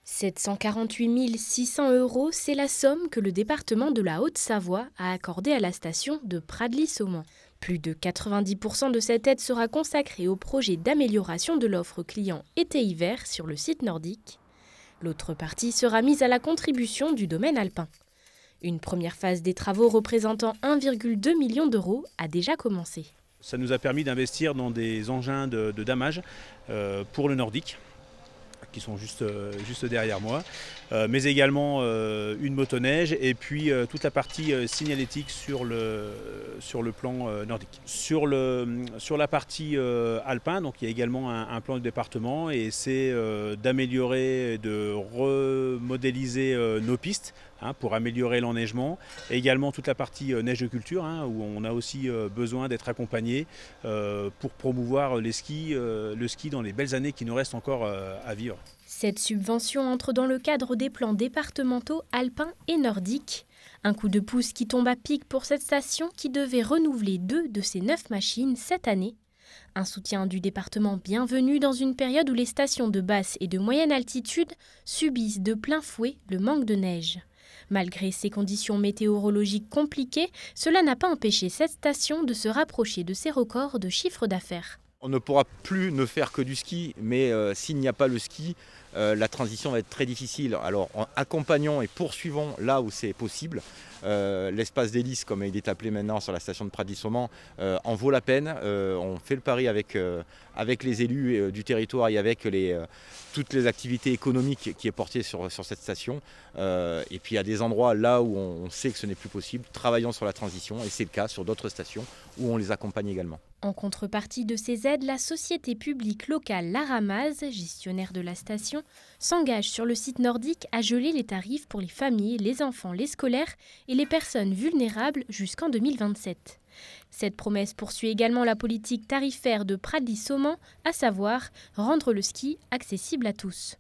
748 600 €, c'est la somme que le département de la Haute-Savoie a accordée à la station de Pradly-Saumont. Plus de 90% de cette aide sera consacrée au projet d'amélioration de l'offre client été-hiver sur le site nordique. L'autre partie sera mise à la contribution du domaine alpin. Une première phase des travaux représentant 1,2 million d'euros a déjà commencé. Ça nous a permis d'investir dans des engins de damage pour le nordique, qui sont juste derrière moi, mais également une motoneige et puis toute la partie signalétique sur le plan nordique. Sur la partie alpin, donc il y a également un plan de département et c'est d'améliorer, de remodéliser nos pistes pour améliorer l'enneigement. Et également toute la partie neige de culture où on a aussi besoin d'être accompagné pour promouvoir le ski dans les belles années qui nous restent encore à vivre. Cette subvention entre dans le cadre des plans départementaux alpins et nordiques. Un coup de pouce qui tombe à pic pour cette station qui devait renouveler 2 de ses 9 machines cette année. Un soutien du département bienvenu dans une période où les stations de basse et de moyenne altitude subissent de plein fouet le manque de neige. Malgré ces conditions météorologiques compliquées, cela n'a pas empêché cette station de se rapprocher de ses records de chiffre d'affaires. On ne pourra plus ne faire que du ski, mais s'il n'y a pas le ski, la transition va être très difficile. Alors accompagnons et poursuivons là où c'est possible. L'espace d'hélice, comme il est appelé maintenant sur la station de Pradly-Saumont, en vaut la peine. On fait le pari avec les élus du territoire et avec toutes les activités économiques qui est portée sur cette station. Et puis il y a des endroits là où on sait que ce n'est plus possible. Travaillons sur la transition et c'est le cas sur d'autres stations où on les accompagne également. En contrepartie de ces aides, la société publique locale Laramaz, gestionnaire de la station, s'engage sur le site nordique à geler les tarifs pour les familles, les enfants, les scolaires et les personnes vulnérables jusqu'en 2027. Cette promesse poursuit également la politique tarifaire de Pradly-Saumont, à savoir rendre le ski accessible à tous.